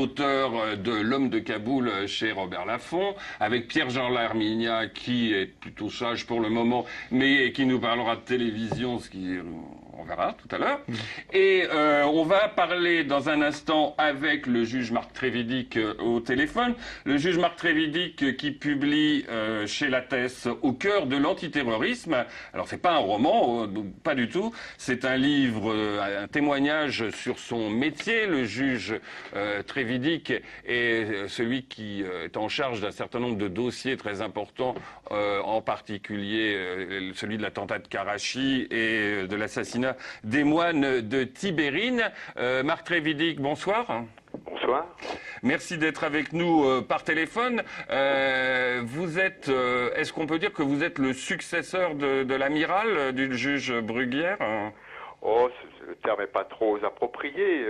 l'auteur de L'homme de Kaboul chez Robert Laffont, avec Pierre-Jean Larminia, qui est plutôt sage pour le moment, mais qui nous parlera de télévision, ce qui on verra tout à l'heure. Et on va parler dans un instant avec le juge Marc Trévidic au téléphone. Le juge Marc Trévidic qui publie chez Lattès Au cœur de l'antiterrorisme. Alors c'est pas un roman, pas du tout. C'est un livre, un témoignage sur son métier. Le juge Trévidic est celui qui est en charge d'un certain nombre de dossiers très importants, en particulier celui de l'attentat de Karachi et de l'assassinat des moines de Tibérine. Marc Trévidic, bonsoir. Bonsoir. Merci d'être avec nous par téléphone. Vous êtes, est-ce qu'on peut dire que vous êtes le successeur de l'amiral, du juge Bruguière? Oh, le terme n'est pas trop approprié,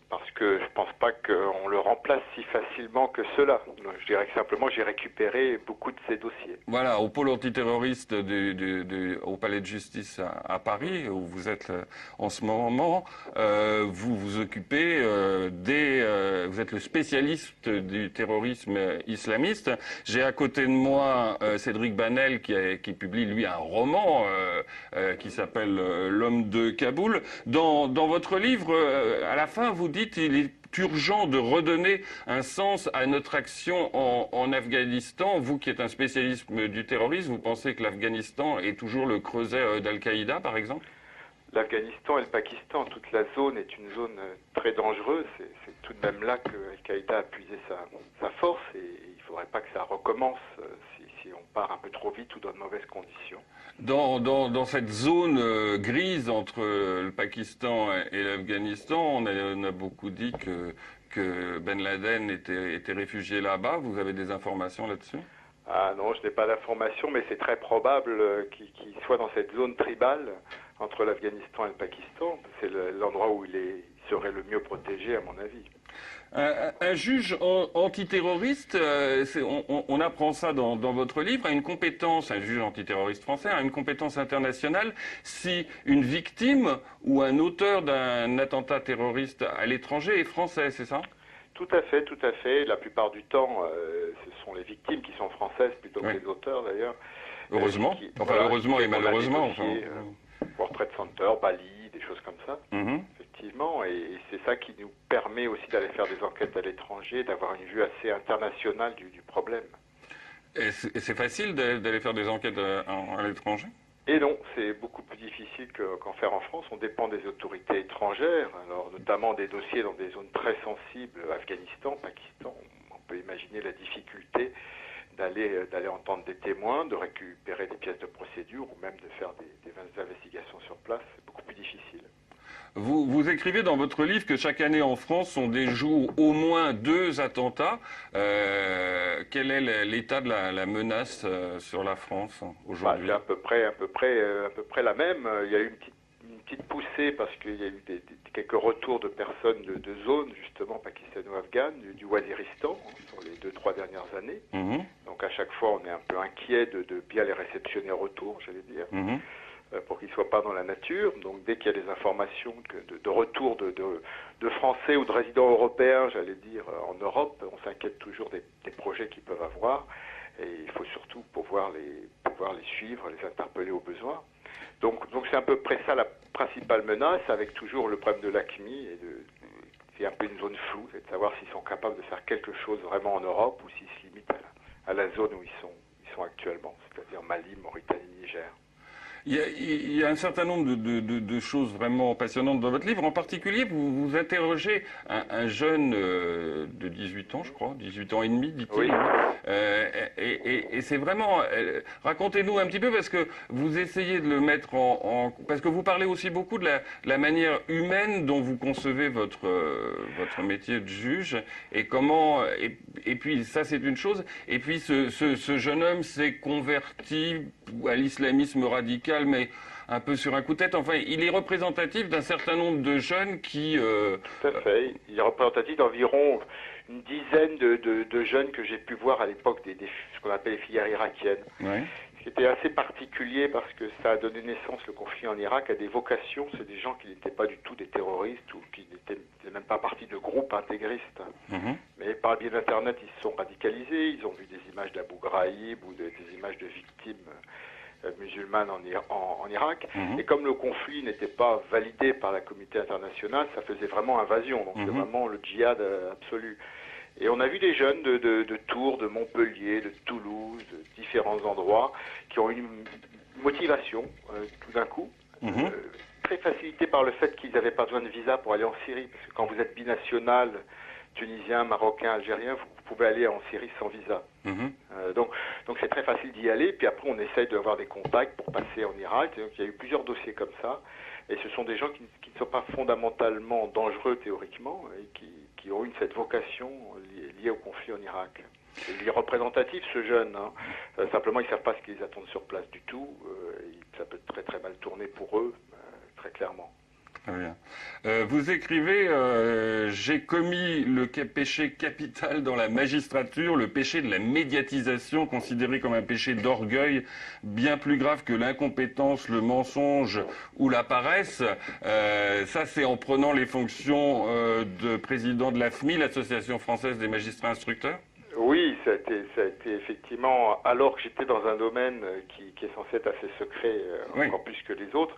parce que je pense pas qu'on le remplace si facilement que cela. Je dirais que simplement j'ai récupéré beaucoup de ces dossiers. Voilà, au pôle antiterroriste au Palais de Justice à Paris, où vous êtes en ce moment, vous vous occupez vous êtes le spécialiste du terrorisme islamiste. J'ai à côté de moi Cédric Banel qui publie lui un roman qui s'appelle L'homme de Kaboul. Dans votre livre, à la fin, vous dites il est urgent de redonner un sens à notre action en Afghanistan. Vous qui êtes un spécialiste du terrorisme, vous pensez que l'Afghanistan est toujours le creuset d'Al-Qaïda, par exemple? L'Afghanistan et le Pakistan, toute la zone est une zone très dangereuse. C'est tout de même là que Al-Qaïda a puisé sa force et il ne faudrait pas que ça recommence si on part un peu trop vite ou dans de mauvaises conditions. Dans cette zone grise entre le Pakistan et l'Afghanistan, on a beaucoup dit que Ben Laden était réfugié là-bas. Vous avez des informations là-dessus? Ah non, je n'ai pas d'informations, mais c'est très probable qu'il soit dans cette zone tribale entre l'Afghanistan et le Pakistan. C'est l'endroit où il serait le mieux protégé, à mon avis. Un juge antiterroriste, on apprend ça dans votre livre, a une compétence, un juge antiterroriste français a une compétence internationale si une victime ou un auteur d'un attentat terroriste à l'étranger est français, c'est ça? Tout à fait, tout à fait. La plupart du temps, ce sont les victimes qui sont françaises plutôt que les auteurs d'ailleurs. Heureusement, heureusement et malheureusement. World Trade Center, Bali, des choses comme ça. Effectivement, et c'est ça qui nous permet aussi d'aller faire des enquêtes à l'étranger, d'avoir une vue assez internationale du problème. Et c'est facile d'aller faire des enquêtes à l'étranger? Et non, c'est beaucoup plus difficile qu'en faire en France. On dépend des autorités étrangères, alors notamment des dossiers dans des zones très sensibles, Afghanistan, Pakistan. On peut imaginer la difficulté d'aller entendre des témoins, de récupérer des pièces de procédure ou même de faire des investigations sur place. C'est beaucoup plus difficile. Vous écrivez dans votre livre que chaque année en France on déjoue au moins 2 attentats. Quel est l'état de la menace sur la France aujourd'hui? C'est à peu près la même. Il y a eu une petite poussée parce qu'il y a eu quelques retours de personnes de zones justement pakistano-afghanes, du Waziristan sur les 2-3 dernières années. Donc à chaque fois on est un peu inquiet de bien les réceptionner retour, j'allais dire. Pour qu'ils ne soient pas dans la nature. Donc dès qu'il y a des informations de retour de Français ou de résidents européens, j'allais dire, en Europe, on s'inquiète toujours des projets qu'ils peuvent avoir. Et il faut surtout pouvoir les suivre, les interpeller au besoin. Donc c'est à peu près ça la principale menace, avec toujours le problème de l'AQMI. C'est un peu une zone floue, c'est de savoir s'ils sont capables de faire quelque chose vraiment en Europe ou s'ils se limitent à la zone où ils sont actuellement, c'est-à-dire Mali, Mauritanie, Niger. Il y a un certain nombre de choses vraiment passionnantes dans votre livre. En particulier, vous interrogez un jeune de 18 ans, je crois, 18 ans et demi, dit-il. Oui. Et c'est vraiment... racontez-nous un petit peu, parce que vous essayez de le mettre parce que vous parlez aussi beaucoup de la manière humaine dont vous concevez votre métier de juge, et comment... Et puis, ça, c'est une chose. Et puis, ce jeune homme s'est converti à l'islamisme radical, mais un peu sur un coup de tête. Enfin, il est représentatif d'un certain nombre de jeunes qui... Tout à fait. Il est représentatif d'environ une dizaine de jeunes que j'ai pu voir à l'époque ce qu'on appelle les filières irakiennes. Ouais. Ce qui était assez particulier parce que ça a donné naissance, le conflit en Irak, à des vocations. C'est des gens qui n'étaient pas du tout des terroristes ou qui n'étaient même pas partie de groupes intégristes. Mais par le biais d'Internet, ils se sont radicalisés. Ils ont vu des images d'Abu Ghraib ou des images de victimes musulmanes en Irak. Et comme le conflit n'était pas validé par la communauté internationale, ça faisait vraiment invasion. Donc c'est vraiment le djihad absolu. Et on a vu des jeunes de Tours, de Montpellier, de Toulouse, de différents endroits, qui ont une motivation tout d'un coup, très facilitée par le fait qu'ils n'avaient pas besoin de visa pour aller en Syrie. Parce que quand vous êtes binational, tunisien, marocain, algérien, vous pouvez aller en Syrie sans visa. Donc c'est très facile d'y aller. Puis après, on essaye d'avoir des contacts pour passer en Irak. Donc il y a eu plusieurs dossiers comme ça. Et ce sont des gens qui ne sont pas fondamentalement dangereux théoriquement et qui ont eu cette vocation liée au conflit en Irak. Il est représentatif, ce jeune. Simplement, ils ne savent pas ce qu'ils attendent sur place du tout. Ça peut très très mal tourner pour eux, très clairement. Très bien. Vous écrivez j'ai commis le péché capital dans la magistrature, le péché de la médiatisation, considéré comme un péché d'orgueil, bien plus grave que l'incompétence, le mensonge ou la paresse. Ça, c'est en prenant les fonctions de président de l'AFMI, l'Association française des magistrats instructeurs? Oui, ça a été effectivement, alors que j'étais dans un domaine qui est censé être assez secret, encore plus que les autres.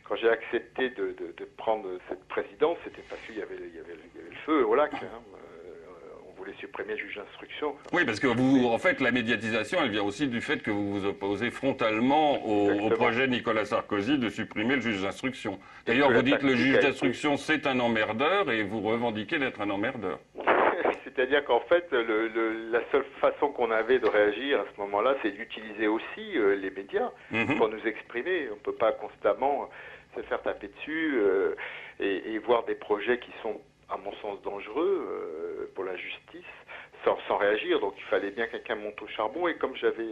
Quand j'ai accepté de prendre cette présidence, c'était parce qu'il y avait le feu au lac. On voulait supprimer le juge d'instruction. Oui, parce que vous, en fait, la médiatisation, elle vient aussi du fait que vous vous opposez frontalement au projet de Nicolas Sarkozy de supprimer le juge d'instruction. D'ailleurs, vous dites que le juge d'instruction, c'est un emmerdeur et vous revendiquez d'être un emmerdeur. C'est-à-dire qu'en fait, la seule façon qu'on avait de réagir à ce moment-là, c'est d'utiliser aussi les médias pour nous exprimer. On ne peut pas constamment se faire taper dessus et voir des projets qui sont, à mon sens, dangereux pour la justice sans réagir. Donc il fallait bien que quelqu'un monte au charbon. Et comme j'avais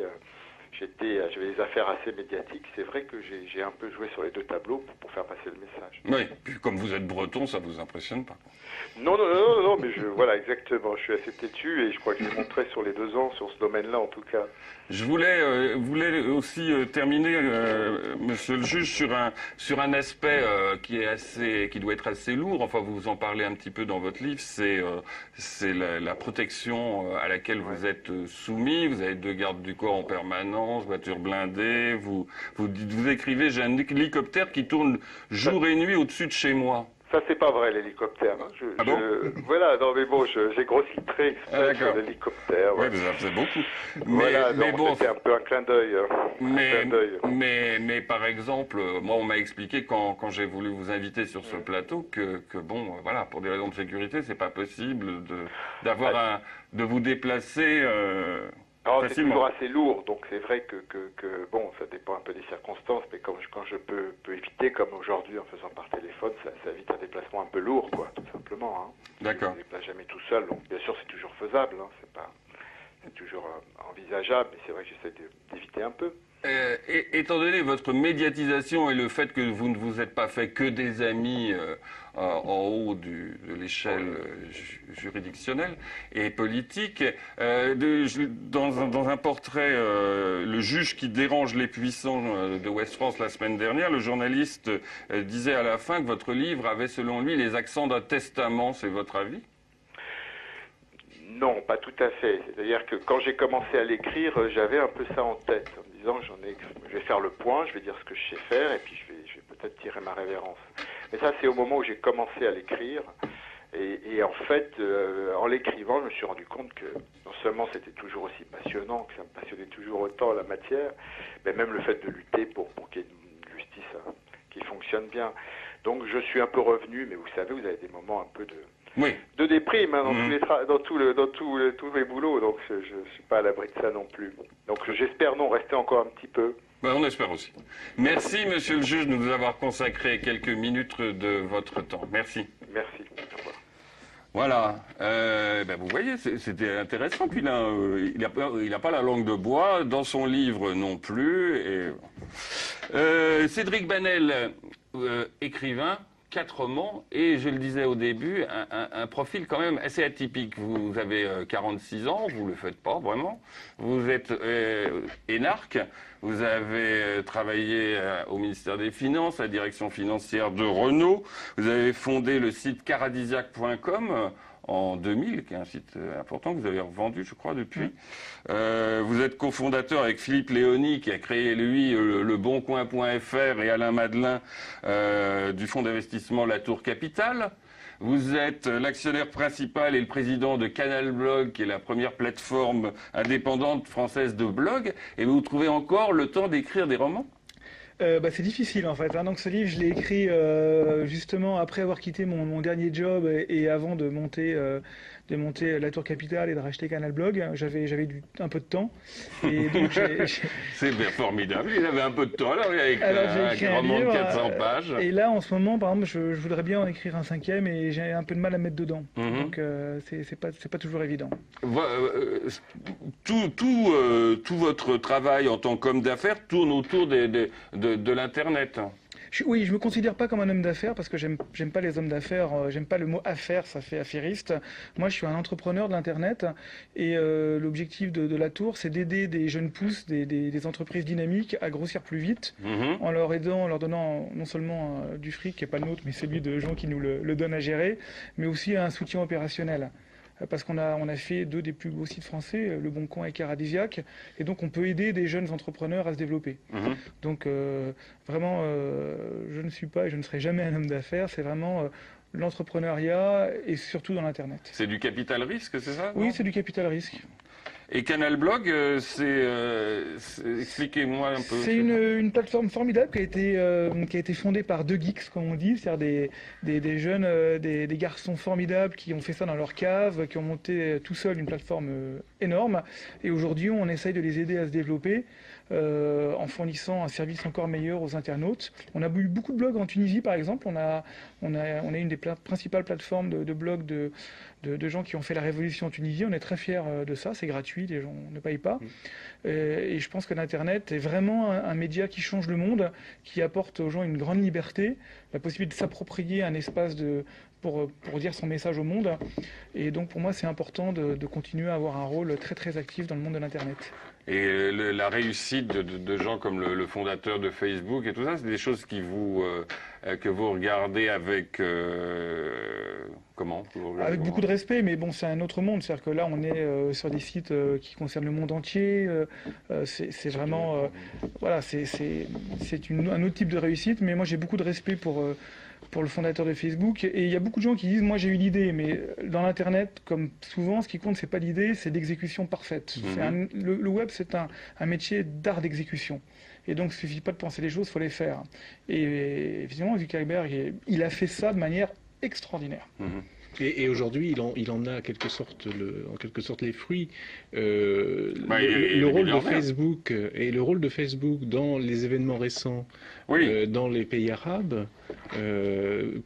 des affaires assez médiatiques, c'est vrai que j'ai un peu joué sur les deux tableaux pour faire passer le message. Oui, puis comme vous êtes breton, ça vous impressionne pas? Non, mais voilà, exactement. Je suis assez têtu et je crois que j'ai montré sur les 2 ans, sur ce domaine-là en tout cas. Je voulais aussi terminer, monsieur le juge, sur un aspect qui doit être assez lourd. Enfin, vous en parlez un petit peu dans votre livre. C'est la protection à laquelle vous êtes soumis. Vous avez 2 gardes du corps en permanence, voiture blindée. Vous écrivez, j'ai un hélicoptère qui tourne jour et nuit au-dessus de chez moi. Ça, c'est pas vrai, l'hélicoptère. Voilà, non, mais bon, j'ai grossi le trait exprès sur l'hélicoptère. Oui, ça faisait beaucoup. Mais bon, c'était un peu un clin d'œil. Mais par exemple, moi, on m'a expliqué quand j'ai voulu vous inviter sur ce plateau que bon, voilà, pour des raisons de sécurité, c'est pas possible de vous déplacer. C'est toujours assez lourd, donc c'est vrai que bon, ça dépend un peu des circonstances, mais quand je peux éviter, comme aujourd'hui en faisant par téléphone, ça évite un déplacement un peu lourd, quoi, tout simplement. D'accord. Je ne me déplace jamais tout seul, donc bien sûr c'est toujours faisable, c'est toujours envisageable, mais c'est vrai que j'essaie d'éviter un peu. Étant donné votre médiatisation et le fait que vous ne vous êtes pas fait que des amis en haut de l'échelle juridictionnelle et politique, dans un portrait, le juge qui dérange les puissants de Ouest France la semaine dernière, le journaliste disait à la fin que votre livre avait selon lui les accents d'un testament. C'est votre avis ? Non, pas tout à fait. C'est-à-dire que quand j'ai commencé à l'écrire, j'avais un peu ça en tête, en me disant je vais faire le point, je vais dire ce que je sais faire, et puis je vais peut-être tirer ma révérence. Mais ça, c'est au moment où j'ai commencé à l'écrire. Et en fait, en l'écrivant, je me suis rendu compte que non seulement c'était toujours aussi passionnant, que ça me passionnait toujours autant la matière, mais même le fait de lutter pour qu'il y ait une justice qui fonctionne bien. Donc je suis un peu revenu, mais vous savez, vous avez des moments un peu de déprime dans tous les boulots, donc je ne suis pas à l'abri de ça non plus. Donc j'espère rester encore un petit peu. On espère aussi. Merci, monsieur le juge, de nous avoir consacré quelques minutes de votre temps. Merci. Merci. Au revoir. Voilà. Vous voyez, c'était intéressant. Puis là, il n'a pas la langue de bois, dans son livre non plus. Cédric Banel, écrivain, 4 romans et, je le disais au début, un profil quand même assez atypique. Vous avez 46 ans, vous ne le faites pas vraiment. Vous êtes énarque, vous avez travaillé au ministère des Finances, à la direction financière de Renault. Vous avez fondé le site caradisiaque.com en 2000, qui est un site important que vous avez revendu, je crois, depuis. Vous êtes cofondateur avec Philippe Léoni, qui a créé, lui, le boncoin.fr, et Alain Madelin du fonds d'investissement La Tour Capital. Vous êtes l'actionnaire principal et le président de Canal Blog, qui est la première plateforme indépendante française de blog. Et vous trouvez encore le temps d'écrire des romans ? C'est difficile en fait. Donc ce livre, je l'ai écrit justement après avoir quitté mon dernier job et avant de monter La Tour Capital et de racheter Canal Blog. J'avais un peu de temps. Et donc c'est formidable. Il avait un peu de temps. Alors il a écrit un roman de 400 pages. Et là, en ce moment, par exemple, je voudrais bien en écrire un 5e et j'ai un peu de mal à mettre dedans. Donc c'est pas toujours évident. Tout votre travail en tant qu'homme d'affaires tourne autour de l'Internet. Oui, je me considère pas comme un homme d'affaires parce que j'aime pas les hommes d'affaires, j'aime pas le mot affaires, ça fait affairiste. Moi, je suis un entrepreneur de l'Internet et l'objectif de La Tour, c'est d'aider des jeunes pousses, des entreprises dynamiques à grossir plus vite en leur aidant, en leur donnant non seulement du fric qui n'est pas le nôtre, mais celui de gens qui nous le donnent à gérer, mais aussi un soutien opérationnel. Parce qu'on a fait 2 des plus beaux sites français, Le Bon Coin et Caradisiaque, et donc on peut aider des jeunes entrepreneurs à se développer. Donc vraiment, je ne suis pas et je ne serai jamais un homme d'affaires, c'est vraiment l'entrepreneuriat et surtout dans l'Internet. C'est du capital risque, c'est ça? Oui, c'est du capital risque. Et Canal Blog, expliquez-moi un peu. C'est une plateforme formidable qui a été fondée par 2 geeks, comme on dit, c'est-à-dire des jeunes, des garçons formidables qui ont fait ça dans leur cave, qui ont monté tout seuls une plateforme énorme. Et aujourd'hui, on essaye de les aider à se développer en fournissant un service encore meilleur aux internautes. On a eu beaucoup de blogs en Tunisie, par exemple. On a une des principales plateformes de blogs de gens qui ont fait la révolution en Tunisie. On est très fiers de ça, c'est gratuit, les gens ne payent pas. Et je pense que l'Internet est vraiment un média qui change le monde, qui apporte aux gens une grande liberté, la possibilité de s'approprier un espace pour dire son message au monde. Et donc pour moi, c'est important de continuer à avoir un rôle très très actif dans le monde de l'Internet. Et la réussite de gens comme le fondateur de Facebook et tout ça, c'est des choses que vous regardez avec comment Avec beaucoup de respect, mais bon, c'est un autre monde. C'est-à-dire que là, on est sur des sites qui concernent le monde entier. C'est vraiment, voilà, c'est un autre type de réussite. Mais moi, j'ai beaucoup de respect pour le fondateur de Facebook. Et il y a beaucoup de gens qui disent, moi j'ai eu l'idée, mais dans l'Internet, comme souvent, ce qui compte, c'est pas l'idée, c'est l'exécution parfaite. Le web, c'est un métier d'art d'exécution. Et donc, il ne suffit pas de penser les choses, il faut les faire. Et évidemment, Zuckerberg, il a fait ça de manière extraordinaire. Et aujourd'hui, il en a en quelque sorte les fruits. Le rôle de Facebook et le rôle de Facebook dans les événements récents, dans les pays arabes.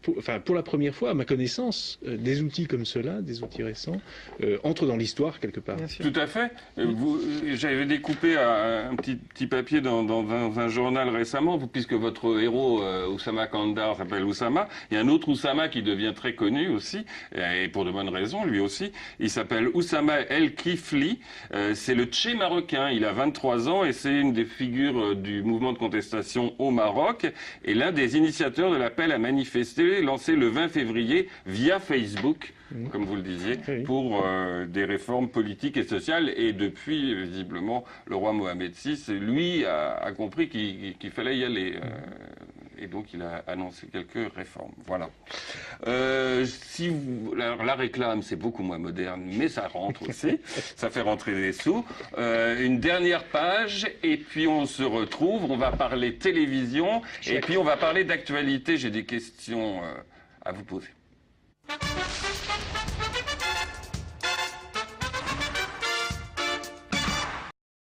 Pour la première fois, à ma connaissance, des outils comme cela, des outils récents, entrent dans l'histoire quelque part. Tout à fait. J'avais découpé un petit papier dans un journal récemment, puisque votre héros, Oussama Kandar, s'appelle Oussama. Il y a un autre Oussama qui devient très connu aussi, et pour de bonnes raisons, lui aussi. Il s'appelle Oussama El Kifli. C'est le Tché marocain. Il a 23 ans et c'est une des figures du mouvement de contestation au Maroc et l'un des initiateurs de l'appel à manifester lancé le 20 février via Facebook, comme vous le disiez, pour des réformes politiques et sociales. Et depuis, visiblement, le roi Mohamed VI, lui, a compris qu'il fallait y aller. Et donc, il a annoncé quelques réformes. Voilà. La réclame, c'est beaucoup moins moderne, mais ça rentre aussi. Ça fait rentrer des sous. Une dernière page, et puis on se retrouve. On va parler télévision, et puis on va parler d'actualité. J'ai des questions à vous poser.